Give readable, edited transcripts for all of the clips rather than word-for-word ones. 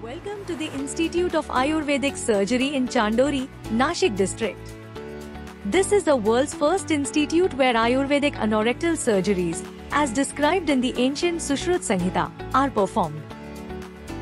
Welcome to the Institute of Ayurvedic Surgery in Chandori, Nashik district. This is the world's first institute where Ayurvedic anorectal surgeries, as described in the ancient Sushruta Samhita, are performed.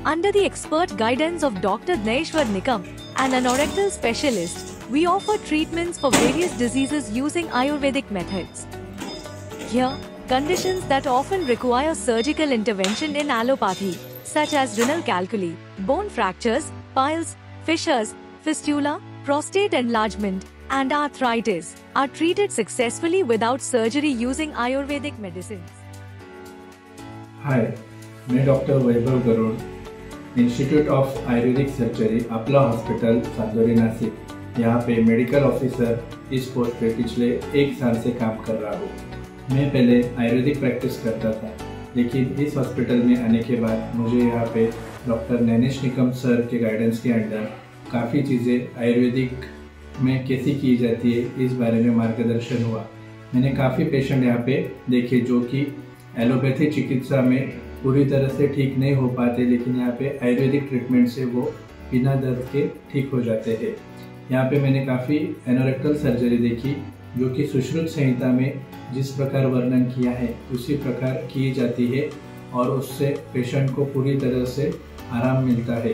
Under the expert guidance of Dr. Dneshwar Nikam, an anorectal specialist, we offer treatments for various diseases using Ayurvedic methods. Here, conditions that often require surgical intervention in allopathy, such as renal calculi, bone fractures, piles, fissures, fistula, prostate enlargement, and arthritis, are treated successfully without surgery using Ayurvedic medicines. Hi, मैं doctor Vaibhav Garud, institute of ayurvedic surgery Apollo hospital Chandori Nashik यहाँ पे medical officer इस post पे पिछले 1 साल से काम कर रहा हूँ। मैं पहले आयुर्वेदिक प्रैक्टिस करता था, लेकिन इस हॉस्पिटल में आने के बाद मुझे यहाँ पे डॉक्टर नैनेश निकम सर के गाइडेंस के अंडर काफ़ी चीज़ें आयुर्वेदिक में कैसी की जाती है इस बारे में मार्गदर्शन हुआ। मैंने काफ़ी पेशेंट यहाँ पे देखे जो कि एलोपैथी चिकित्सा में पूरी तरह से ठीक नहीं हो पाते, लेकिन यहाँ पे आयुर्वेदिक ट्रीटमेंट से वो बिना दर्द के ठीक हो जाते हैं। यहाँ पे मैंने काफ़ी एनोरेक्टल सर्जरी देखी जो कि सुश्रुत संहिता में जिस प्रकार वर्णन किया है उसी प्रकार की जाती है और उससे पेशेंट को पूरी तरह से आराम मिलता है।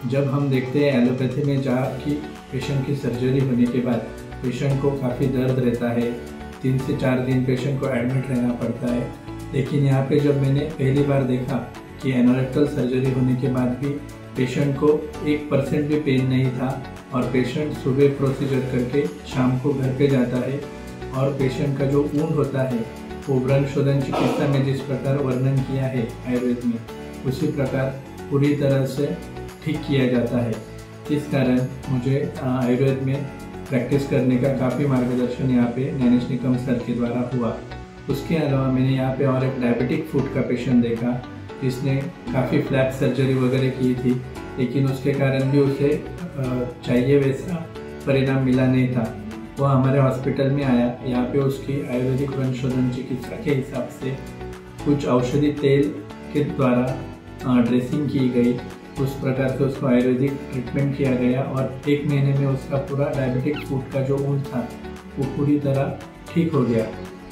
जब हम देखते हैं एलोपैथी में जहाँ की पेशेंट की सर्जरी होने के बाद पेशेंट को काफ़ी दर्द रहता है, 3 से 4 दिन पेशेंट को एडमिट रहना पड़ता है, लेकिन यहाँ पे जब मैंने पहली बार देखा कि एनोरेक्टल सर्जरी होने के बाद भी पेशेंट को 1% भी पेन नहीं था और पेशेंट सुबह प्रोसीजर करके शाम को घर पे जाता है और पेशेंट का जो वुंड होता है वो व्रण शोधन चिकित्सा में जिस प्रकार वर्णन किया है आयुर्वेद में, उसी प्रकार पूरी तरह से ठीक किया जाता है। इस कारण मुझे आयुर्वेद में प्रैक्टिस करने का काफ़ी मार्गदर्शन यहाँ पे नैनेश निकम सर के द्वारा हुआ। उसके अलावा मैंने यहाँ पे और एक डायबिटिक फुट का पेशेंट देखा जिसने काफ़ी फ्लैप सर्जरी वगैरह की थी, लेकिन उसके कारण भी उसे चाहिए वैसा परिणाम मिला नहीं था। वो हमारे हॉस्पिटल में आया, यहाँ पे उसकी आयुर्वेदिक वंशोधन चिकित्सा के हिसाब से कुछ औषधि तेल के द्वारा ड्रेसिंग की गई, उस प्रकार से उसको आयुर्वेदिक ट्रीटमेंट किया गया और 1 महीने में उसका पूरा डायबिटिक फुट का जो वुंड था वो पूरी तरह ठीक हो गया।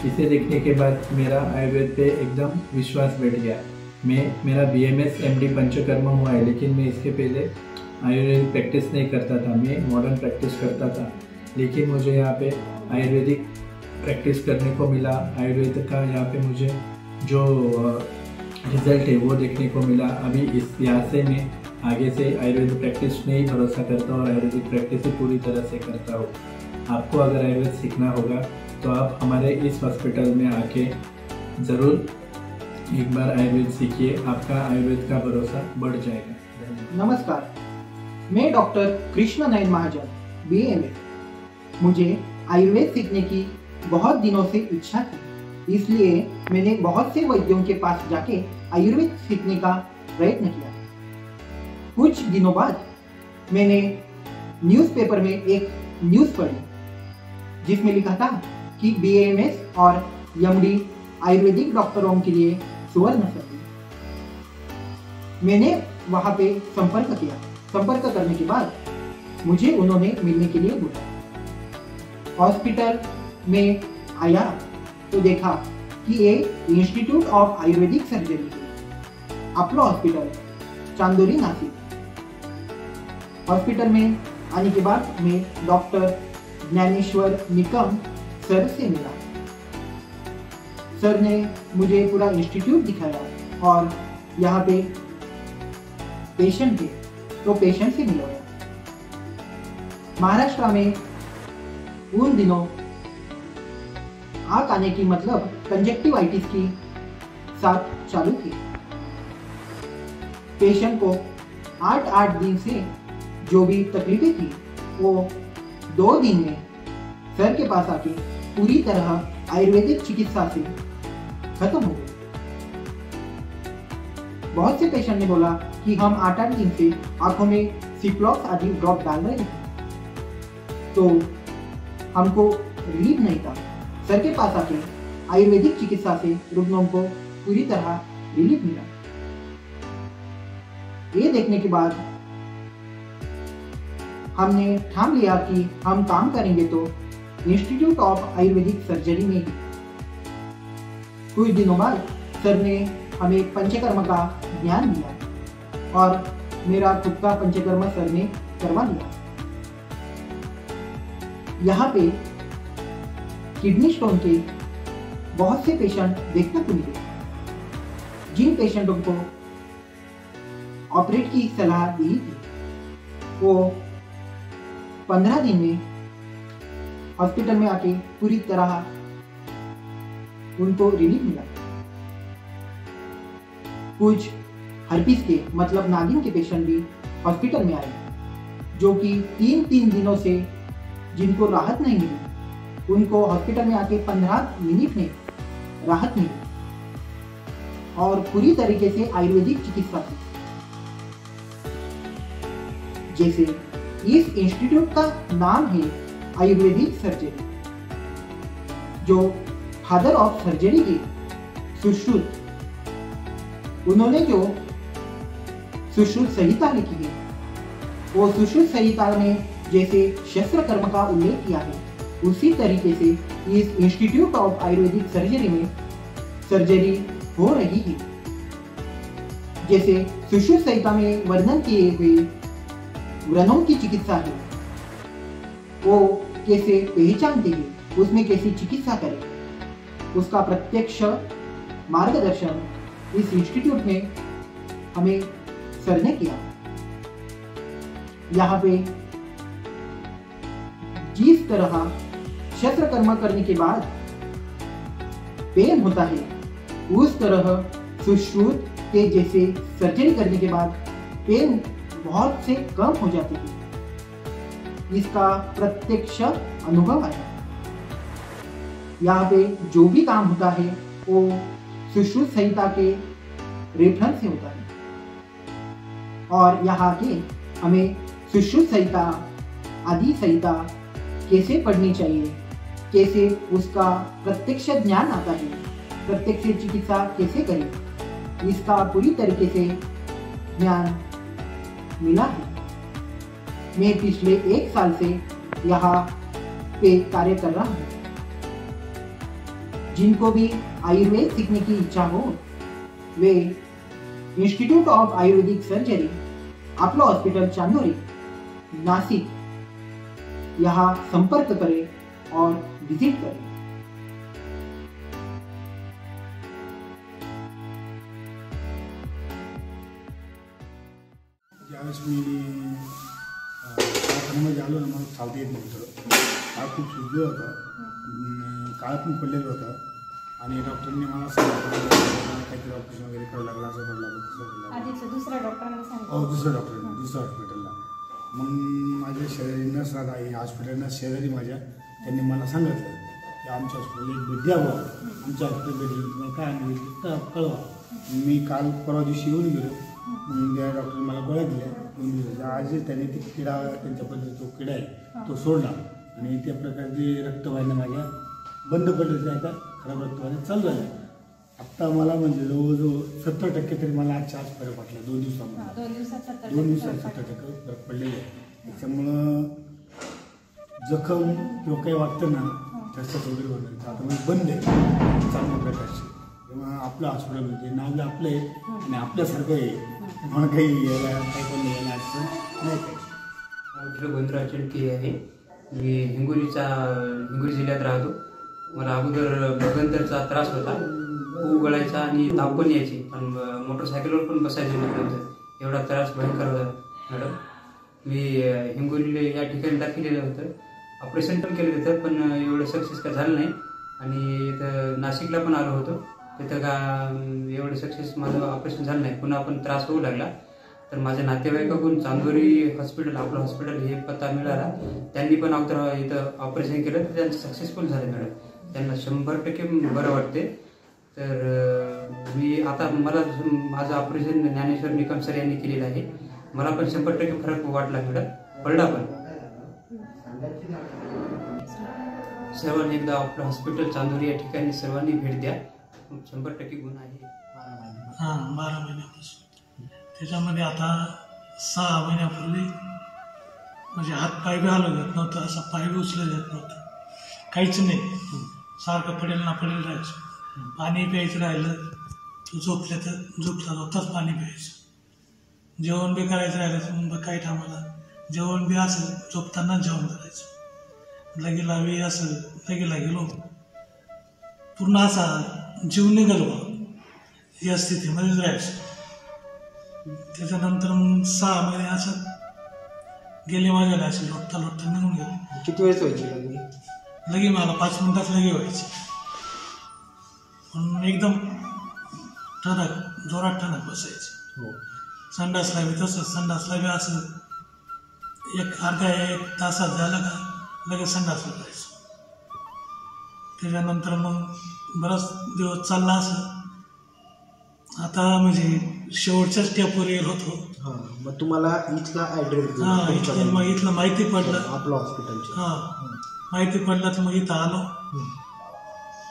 इसे देखने के बाद मेरा आयुर्वेद पे एकदम विश्वास बैठ गया। मेरा BMS MD पंचकर्म हुआ है, लेकिन मैं इसके पहले आयुर्वेदिक प्रैक्टिस नहीं करता था, मैं मॉडर्न प्रैक्टिस करता था, लेकिन मुझे यहाँ पे आयुर्वेदिक प्रैक्टिस करने को मिला। आयुर्वेद का यहाँ पे मुझे जो रिजल्ट है वो देखने को मिला। अभी इस यहाँ से मैं आगे से आयुर्वेद प्रैक्टिस में ही भरोसा करता हूँ और आयुर्वेदिक प्रैक्टिस ही पूरी तरह से करता हूँ। आपको अगर आयुर्वेद सीखना होगा तो आप हमारे इस हॉस्पिटल में आके ज़रूर एक बार आयुर्वेद सीखिए, आपका आयुर्वेद का भरोसा बढ़ जाएगा। नमस्कार, मैं डॉक्टर कृष्ण नयन महाजन BMA। मुझे आयुर्वेद सीखने की बहुत दिनों से इच्छा थी, इसलिए मैंने बहुत से वैद्यों के पास जाके आयुर्वेद सीखने का प्रयत्न किया। कुछ दिनों बाद मैंने न्यूज़पेपर में एक न्यूज़ पढ़ी जिसमें लिखा था कि BMS और MD आयुर्वेदिक डॉक्टरों के लिए सुवर्ण संधि। मैंने वहाँ पे संपर्क किया। संपर्क करने के बाद मुझे उन्होंने मिलने के लिए बुलाया। हॉस्पिटल में आया तो देखा कि ये इंस्टीट्यूट ऑफ आयुर्वेदिक सर्जरी है, Apollo hospital Chandori Nashik. Hospital में आने के बाद मैं डॉक्टर ज्ञानेश्वर निकम सर से मिला। सर ने मुझे पूरा इंस्टीट्यूट दिखाया और यहाँ पे पेशेंट थे तो पेशेंट से मिलवाया। महाराष्ट्र में उन दिनों आग आने की मतलब कंजक्टिवाइटिस की साथ चालू थी। पेशेंट को 8 दिन से जो भी तकलीफें थी वो 2 दिन में सर के पास आके पूरी तरह आयुर्वेदिक चिकित्सा से खत्म हो गई। बहुत से पेशेंट ने बोला कि हम 8 दिन से आंखों में सिप्लॉक्स आदि ड्रॉप डाल रहे थे, तो हमको रिलीफ नहीं था। सर के पास आके आयुर्वेदिक चिकित्सा से रुग्णों को पूरी तरह रिलीफ मिला। ये देखने के बाद हमने ठान लिया कि हम काम करेंगे तो इंस्टीट्यूट ऑफ आयुर्वेदिक सर्जरी में ही। कुछ दिनों बाद सर ने हमें पंचकर्म का ज्ञान दिया और मेरा खुद का पंचकर्म सर ने करवा लिया। यहाँ पे किडनी स्टोन के बहुत से पेशेंट देखने को मिले। जिन पेशेंटों को ऑपरेट की सलाह दी थी वो 15 दिन में हॉस्पिटल में आके पूरी तरह उनको रिलीफ मिला। कुछ हर्पिस के मतलब नागिन के पेशेंट भी हॉस्पिटल में आए जो कि 3 दिनों से जिनको राहत नहीं मिली, उनको हॉस्पिटल में आके 15 मिनट में राहत मिली और पूरी तरीके से आयुर्वेदिक चिकित्सा की। जैसे इस इंस्टीट्यूट का नाम है आयुर्वेदिक सर्जरी, जो फादर ऑफ सर्जरी के सुश्रुत, उन्होंने जो सुश्रुत संहिता लिखी है वो सुश्रुत संहिता में जैसे शस्त्र कर्म का उल्लेख किया है उसी तरीके से इस इंस्टीट्यूट ऑफ आयुर्वेदिक सर्जरी में सर्जरी हो रही है। जैसे सुश्रुत संहिता में वर्णन किए हुए व्रणों की चिकित्सा है, वो कैसे पहचानते हैं, उसमें कैसी चिकित्सा करें, उसका प्रत्यक्ष मार्गदर्शन इस इंस्टीट्यूट में हमें सर ने किया। यहाँ पे जिस तरह शस्त्र कर्म करने के बाद पेन होता है, उस तरह सुश्रुत के जैसे सर्जरी करने के बाद पेन बहुत से कम हो जाते हैं। इसका प्रत्यक्ष अनुभव आया। यहाँ पे जो भी काम होता है वो सुश्रुत संहिता के रेफरेंस से होता है और यहाँ के हमें सुश्रुत संहिता आदि संहिता कैसे पढ़नी चाहिए, कैसे उसका प्रत्यक्ष ज्ञान आता है, प्रत्यक्ष चिकित्सा कैसे करें, इसका पूरी तरीके से ज्ञान मिला है। मैं पिछले 1 साल से यहाँ पे कार्य कर रहा हूँ। जिनको भी आयुर्वेद सीखने की इच्छा हो वे institute of ayurvedic surgery, Apollo hospital Chandori, Nashik यहाँ संपर्क करें और विजिट करें। ज्यावेळेस मी दवाखान्यामध्ये आलो ना, मला चालता येत नव्हतं. काळ खूप सुजलं होतं, काळ पण पडलेलं होतं आणि डॉक्टरनी मला सांगितलं काहीतरी ऑपरेशन वगैरे करावं लागलं, असं करावं लागलं. दुसऱ्या डॉक्टरांना सांगितलं. हो, दुसऱ्या डॉक्टरने, दुसऱ्या हॉस्पिटलला. मग माझ्या शेजारी नर्स राहता हॉस्पिटलला शेजारी माझ्या, त्यांनी मला सांगितलं की आमच्या हॉस्पिटल एक भेट द्यावं, आमच्या हॉस्पिटल भेट तुम्हाला काय आणलं कळवा. मी काल परवा दिवशी येऊन गेलो. मग त्या डॉक्टरने मला गोळ्या दिल्या 2 दिवसाच्या. आज त्यांनी ते किडा, त्यांच्या पद्धतीचा जो किडा आहे तो सोडला आणि त्या प्रकारचे रक्तवाहिन्या माझ्या बंद पडल्या, आता खराब रक्तवाहिन्या चालू झाल्या. आत्ता मला म्हणजे जवळजवळ 70% तरी मला आज फरक वाटला 2 दिवसामध्ये. 2 दिवसात 70% फरक पडलेले आहे. त्याच्यामुळं जखम किंवा काही वाटतं ना जास्त वगैरे होतं, आता मी बंद आहे चांगल्या प्रकारचे. तेव्हा आपलं हॉस्पिटल म्हणजे नाव आपलं आहे आणि आपल्यासारखं आहे म्हणून काही यायला काही पण यायला अडचण नाही. काही गोविंदराव चिडके आहे. मी हिंगोली जिल्ह्यात राहतो. मला अगोदर भगंतरचा त्रास होता, खूप गळायचा आणि ताप पण यायची, पण मोटरसायकलवर पण बसायचं नव्हतं, एवढा त्रास भयंकर होता मॅडम. मी हिंगोलीला या ठिकाणी दाखिलेलं होतं, ऑपरेशन पण केलं होतं, पण एवढं सक्सेस काय झालं नाही. आणि इथं नाशिकला पण आलो होतो, तिथं का एवढं सक्सेस माझं ऑपरेशन झालं नाही, पुन्हा पण त्रास होऊ लागला. तर माझ्या नातेवाईकाकडून चांदोरी हॉस्पिटल, आपलं हॉस्पिटल हे पत्ता मिळाला. त्यांनी पण अगोदर इथं ऑपरेशन केलं तर त्यांचं सक्सेसफुल झालं मॅडम. त्यांना 100% बरं वाटते. तर मी आता मला माझं ऑपरेशन ज्ञानेश्वर निकम सर यांनी केलेलं आहे. मला पण 100% फरक वाटला मॅडम, पडला पण. सर्वांनी एकदा आपलं हॉस्पिटल चांदोरी या ठिकाणी सर्वांनी भेट द्या, 100% गुण आहे. 12 महिन्यापासून त्याच्यामध्ये आता 6 महिन्यापूर्वी म्हणजे हातपाय बी हलवू देत नव्हतं, असा पाय बी उचलू देत नव्हतं, काहीच नाही. सारखं पडेल ना पडेल राहायचं. पाणी प्यायचं राहिलं तर झोपलं तर झोपताच पाणी प्यायचं. जेवण बी करायचं राहिलं तर मग काही टायमाला जेवण बी असं झोपतानाच जेवण करायचं. लगेला बी असं लगेला गेलो पूर्ण असा जीव निघालो या स्थितीमध्येच राहायचं. त्याच्यानंतर मग 6 महिने असं गेले माझ्याला, असे लोटता लोटता निघून गेले. किती वेळेस व्हायची लगे मला 5 मिनिटात लगे व्हायचे. पण एकदम जोरात ठणक बसायची. संडासला बी तसंच, संडासला बी असं अर्धा एक तासात झालं का लगेच संडासला जायचं. त्याच्यानंतर मग बराच दिवस चालला असं. आता म्हणजे शेवटच्या स्टेपवर येत होतो. मग तुम्हाला इथला ॲड्रेस मग इथलं माहिती पडलं आपलं हॉस्पिटलचं. माहिती पडलं तर मग इथं आलो.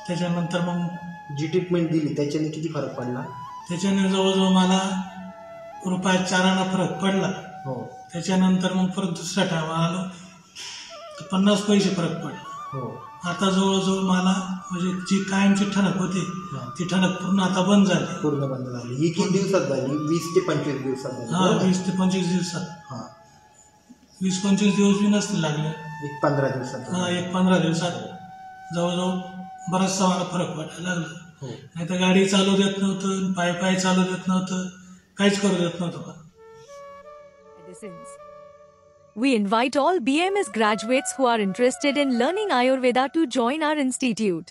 त्याच्यानंतर मग जी ट्रीटमेंट दिली त्याच्याने किती फरक पडला? त्याच्याने जवळजवळ मला ₹4 फरक पडला. त्याच्यानंतर मग परत दुसऱ्या टायमाला आलो तर 50 पैसे फरक पडला. आता जवळजवळ मला म्हणजे जी कायमची ठणक होती ती ठणक पूर्ण आता बंद झाली. ही किती दिवसात झाली? 20 ते 25 दिवसात झाली. 20 ते 25 दिवसात. 20-25 दिवस बी नसतील लागले. 15 दिवसात. 15 दिवसात जवळजवळ बराचसा मला फरक वाटायला लागला. नाही तर गाडी चालू देत नव्हतं, पाय चालू देत नव्हतं, काहीच करू देत नव्हतं. We invite all BMS graduates who are interested in learning Ayurveda to join our institute.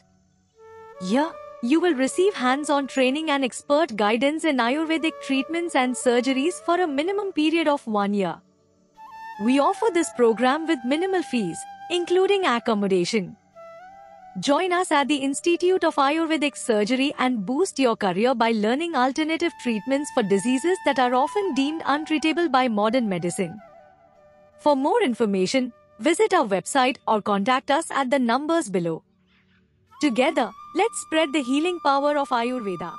Here, you will receive hands-on training and expert guidance in Ayurvedic treatments and surgeries for a minimum period of 1 year. We offer this program with minimal fees, including accommodation. Join us at the Institute of Ayurvedic Surgery and boost your career by learning alternative treatments for diseases that are often deemed untreatable by modern medicine. For more information, visit our website or contact us at the numbers below. Together, let's spread the healing power of Ayurveda.